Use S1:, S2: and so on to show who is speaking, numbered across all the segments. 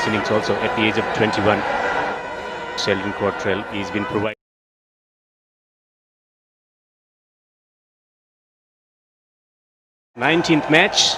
S1: this innings also at the age of 21. Sheldon Cottrell, he's been provided. 19th match.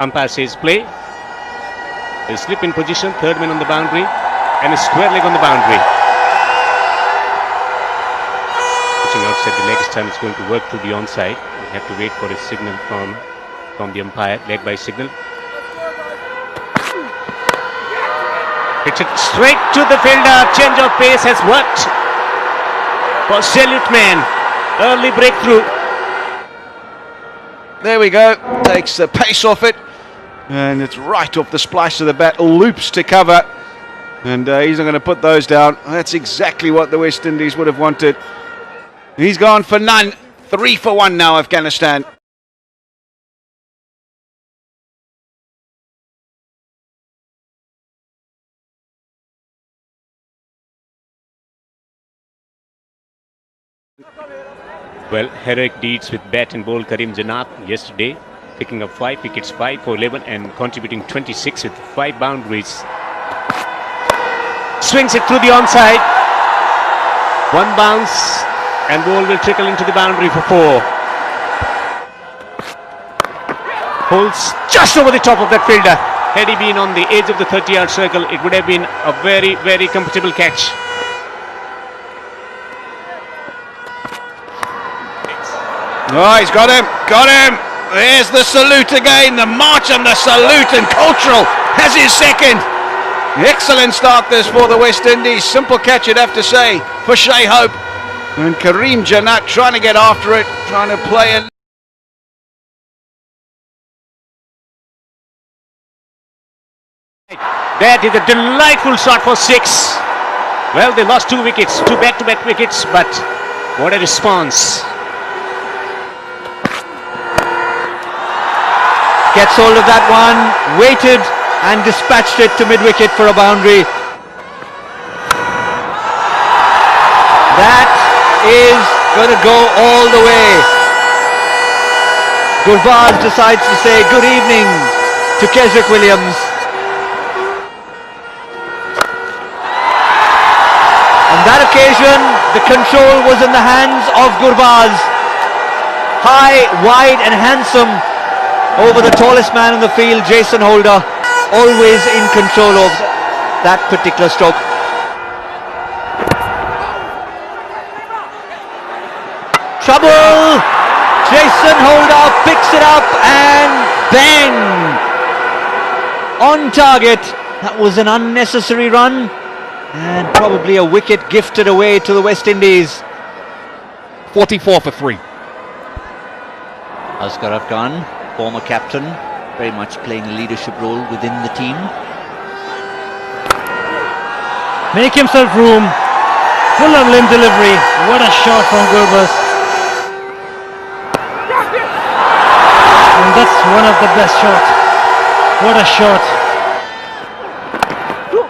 S1: Umpire says play. A slip in position, third man on the boundary, and a square leg on the boundary. Pitching outside the leg this time, it's going to work through the onside. We have to wait for a signal from the umpire, leg by signal. Pitch it straight to the fielder. Change of pace has worked for Salute Man. Early breakthrough.
S2: There we go. Takes the pace off it. And it's right off the splice of the bat. Loops to cover. And he's not going to put those down. That's exactly what the West Indies would have wanted. He's gone for none. 3 for 1 now, Afghanistan.
S1: Well, heroic deeds with bat and ball Karim Janat yesterday, picking up 5 wickets, 5 for 11 and contributing 26 with 5 boundaries. Swings it through the onside. 1 bounce and ball will trickle into the boundary for 4. Holds just over the top of that fielder. Had he been on the edge of the 30-yard circle, it would have been a very, very comfortable catch.
S2: Oh, he's got him, got him. There's the salute again, the march and the salute, and Cultural has his second. Excellent start this for the West Indies. Simple catch, you'd have to say, for Shai Hope. And Karim Janat trying to get after it, trying to play it.
S1: That is a delightful shot for 6. Well, they lost 2 wickets, 2 back-to-back wickets, but what a response.
S3: Gets hold of that one, waited and dispatched it to mid-wicket for a boundary. That is going to go all the way. ګربز decides to say good evening to Keswick Williams. On that occasion, the control was in the hands of ګربز. High, wide and handsome over the tallest man in the field, Jason Holder, always in control of that particular stroke. Trouble! Jason Holder picks it up and bang! On target. That was an unnecessary run and probably a wicket gifted away to the West Indies.
S4: 44 for 3.
S3: Asghar Afghan, former captain, very much playing a leadership role within the team.
S5: Make himself room. Full of limb delivery. What a shot from ګربز. And that's one of the best shots. What a shot.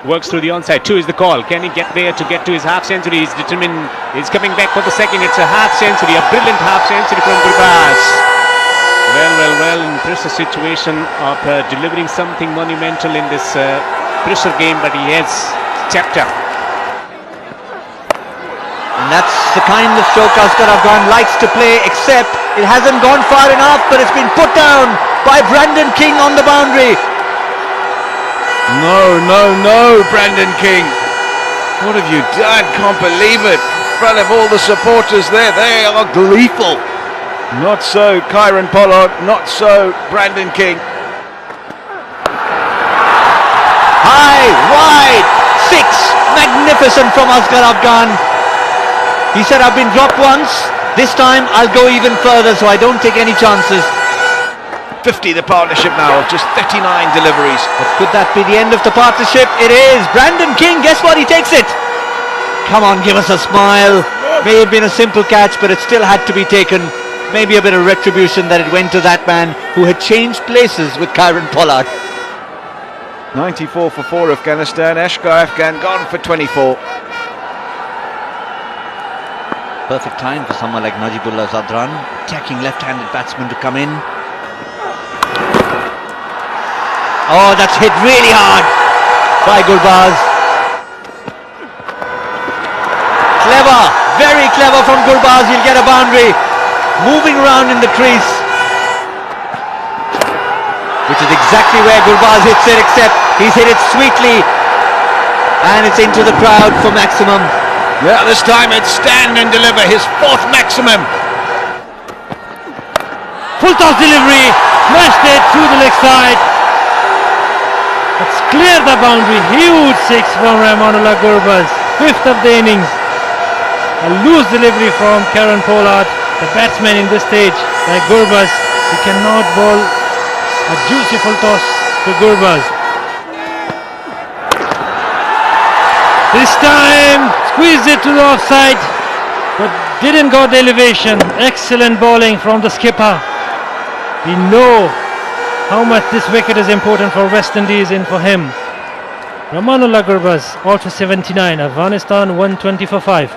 S1: Works through the onside. 2 is the call. Can he get there to get to his half century? He's determined. He's coming back for the second. It's a half century, a brilliant half century from ګربز. Well, in pressure situation of delivering something monumental in this pressure game, but he has stepped up.
S3: And that's the kind of stroke Asghar Afghan likes to play, except it hasn't gone far enough, but it's been put down by Brandon King on the boundary.
S2: No, Brandon King. What have you done? Can't believe it. In front of all the supporters there, they are gleeful. Not so Kieron Pollard, not so Brandon King.
S3: High, wide, 6, magnificent from Asghar Afghan. He said, I've been dropped once, this time I'll go even further, so I don't take any chances.
S2: 50 the partnership now, just 39 deliveries.
S3: But could that be the end of the partnership? It is. Brandon King, guess what? He takes it. Come on, give us a smile. May have been a simple catch, but it still had to be taken. Maybe a bit of retribution that it went to that man who had changed places with Kieron Pollard.
S2: 94 for 4 Afghanistan. Asghar Afghan gone for 24.
S3: Perfect time for someone like Najibullah Zadran, attacking left-handed batsman, to come in. Oh, that's hit really hard by ګربز. Clever, very clever from ګربز. He'll get a boundary. Moving around in the crease, which is exactly where ګربز hits it, except he's hit it sweetly and it's into the crowd for maximum.
S2: Yeah, this time it's stand and deliver, his fourth maximum.
S5: Full toss delivery, smashed it through the leg side. It's cleared the boundary. Huge six from rahmanullah ګربز. Fifth of the innings. A loose delivery from Kieran Pollard, the batsman in this stage, like ګربز. He cannot bowl a juicy full toss to ګربز. This time squeezed it to the offside, but didn't got the elevation. Excellent bowling from the skipper. We know how much this wicket is important for West Indies and for him. rahmanullah ګربز all for 79. Afghanistan 120 for 5.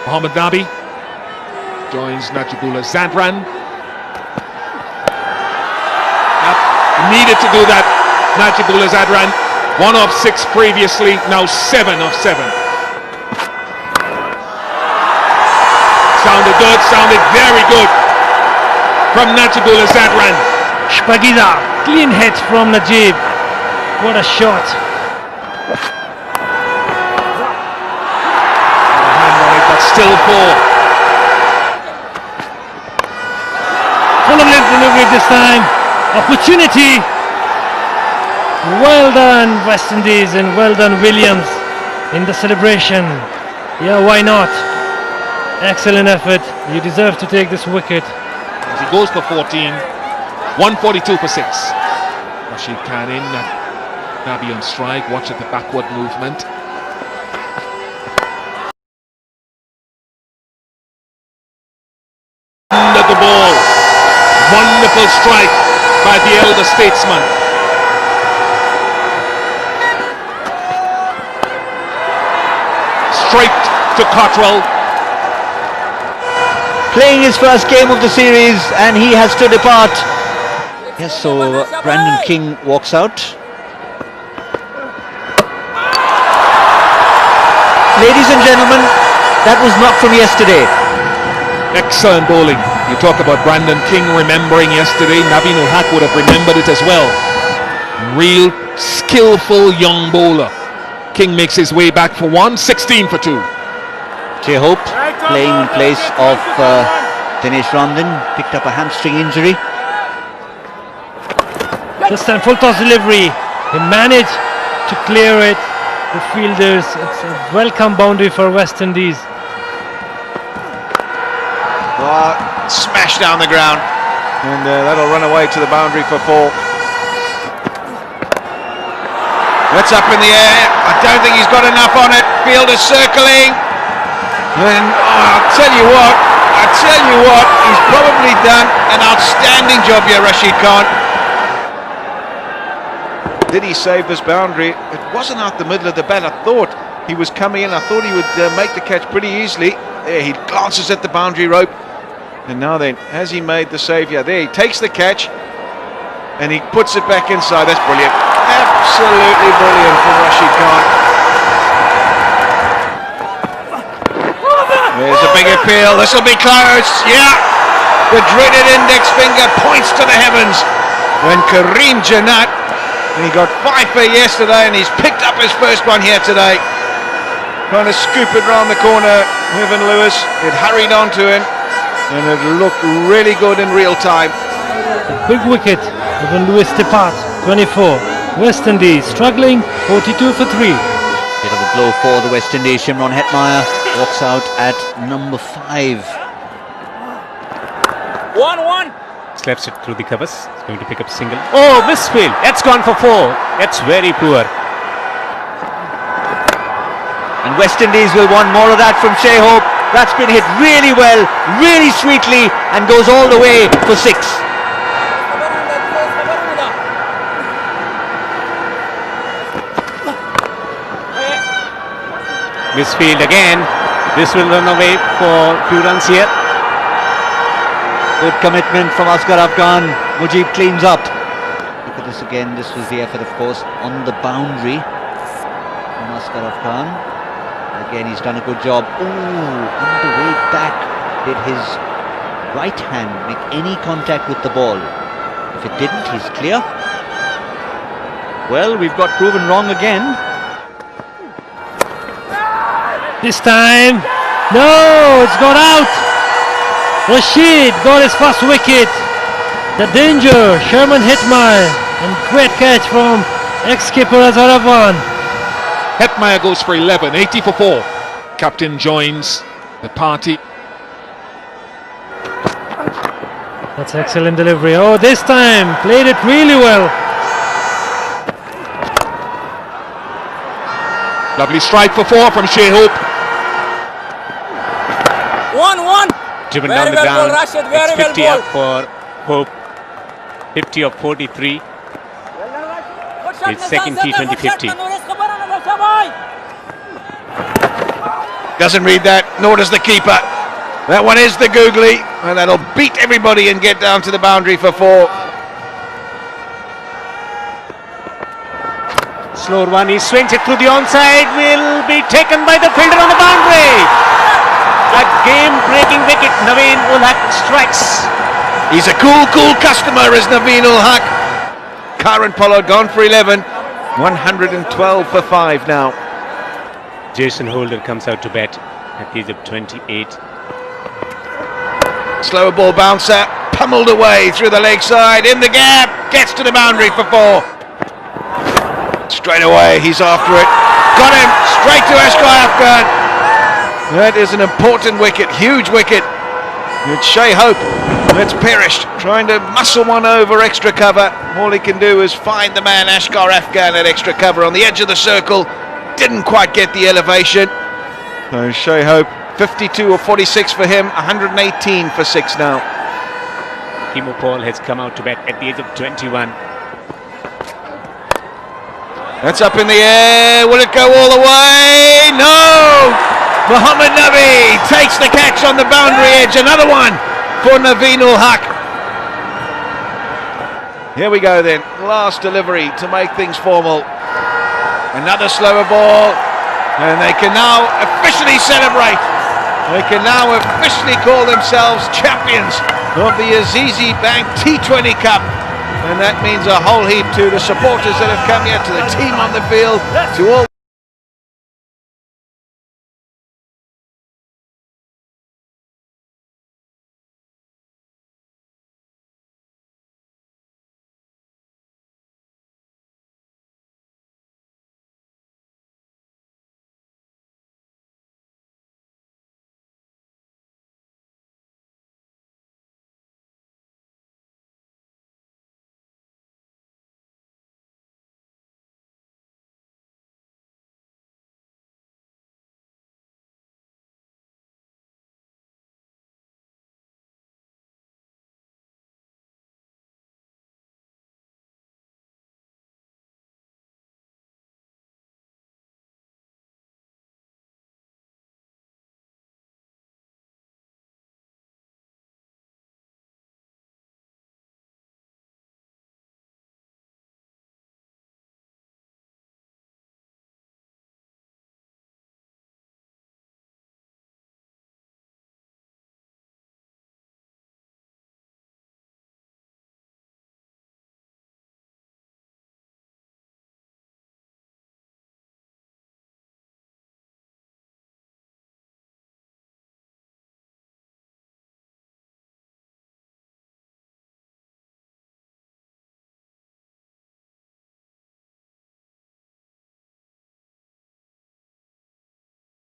S4: Mohammad Nabi joins Najibullah Zadran. Needed to do that, Najibullah Zadran. 1 of 6 previously, now 7 of 7. Sounded good, sounded very good from Najibullah Zadran.
S5: Shpagiza, clean hit from Najib. What a shot.
S4: Hand on it, but still 4.
S5: Full of length delivery this time. Opportunity. Well done West Indies and well done Williams in the celebration. Yeah, why not? Excellent effort. You deserve to take this wicket.
S4: As he goes for 14, 142 for 6. Rashid Khan in, Nabi on strike. Watch at the backward movement. Under the ball. Wonderful strike by the elder statesman. Straight to Cottrell.
S3: Playing his first game of the series and he has to depart. Yes, so Brandon King walks out. Ladies and gentlemen, that was not from yesterday.
S4: Excellent bowling. You talk about Brandon King remembering yesterday. Naveen ul Haq would have remembered it as well. Real skillful young bowler. King makes his way back for 1, 16 for 2.
S3: Jay Hope playing in place of Dinesh Ramdin, picked up a hamstring injury.
S5: This time full toss delivery. He managed to clear it. The fielders, it's a welcome boundary for West Indies.
S2: Smash down the ground, and that'll run away to the boundary for 4. That's up in the air. I don't think he's got enough on it. Fielder's circling, and I'll tell you what, he's probably done an outstanding job here, Rashid Khan. Did he save this boundary? It wasn't out the middle of the bat. I thought he was coming in. I thought he would make the catch pretty easily. There, he glances at the boundary rope. And now then, has he made the save? Yeah, there, he takes the catch and he puts it back inside. That's brilliant. Absolutely brilliant from Rashid Khan. There's a big appeal. This will be close. Yeah. The dreaded index finger points to the heavens when Kareem Janat, and he got 5 for yesterday and he's picked up his first one here today. Trying to scoop it round the corner. Evan Lewis, it hurried onto him. And it looked really good in real time.
S5: A big wicket. Evan Lewis depart. 24. West Indies struggling. 42 for 3.
S3: Bit of a blow for the West Indies. Shimron Hetmeyer walks out at number 5.
S1: 1-1. Slaps it through the covers. It's going to pick up single. Oh, misfield. That's gone for 4. That's very poor.
S3: And West Indies will want more of that from Shai Hope. That's been hit really well, really sweetly, and goes all the way for 6.
S1: Misfield again. This will run away for 2 runs here.
S3: Good commitment from Asghar Afghan. Mujib cleans up. Look at this again. This was the effort, of course, on the boundary from Asghar Afghan. Again, he's done a good job. Oh, on the way back, did his right hand make any contact with the ball? If it didn't, he's clear. Well, we've got proven wrong again.
S5: This time, no, it's got out. Rashid got his first wicket. The danger, Sherman Hetmeyer, and great catch from ex-skipper Asghar Afghan.
S4: Hetmeyer goes for 11, 80 for 4. Captain joins the party.
S5: That's excellent delivery. Oh, this time, played it really well.
S4: Lovely strike for 4 from Shea Hope.
S6: 1-1.
S1: Driven
S6: Very
S1: down the
S6: well
S1: ground.
S6: ball, Rashid,
S1: It's
S6: very
S1: 50
S6: well
S1: up for Hope. 50 of 43. His second T20 50.
S2: Doesn't read that, nor does the keeper. That one is the googly, and that'll beat everybody and get down to the boundary for 4.
S1: Slower one, he swings it through the onside, will be taken by the fielder on the boundary. A game-breaking wicket, Naveen ul Haq strikes.
S2: He's a cool customer, is Naveen ul Haq. Karen Pollard gone for 11, 112 for 5 now.
S1: Jason Holder comes out to bat at the age of 28.
S2: Slower ball bouncer, pummeled away through the leg side, in the gap, gets to the boundary for 4. Straight away, he's after it. Got him, straight to Asghar Afghan. That is an important wicket, huge wicket. It's Shea Hope that's perished, trying to muscle one over extra cover. All he can do is find the man Asghar Afghan at extra cover on the edge of the circle. Didn't quite get the elevation. So Shea Hope, 52 or 46 for him, 118 for 6 now.
S1: Kimo Paul has come out to bat at the age of 21.
S2: That's up in the air. Will it go all the way? No! Mohammad Nabi takes the catch on the boundary edge. Another one for Naveen ul Haq. Here we go then. Last delivery to make things formal. Another slower ball. And they can now officially celebrate. They can now officially call themselves champions of the Azizi Bank T20 Cup. And that means a whole heap to the supporters that have come here, to the team on the field, to all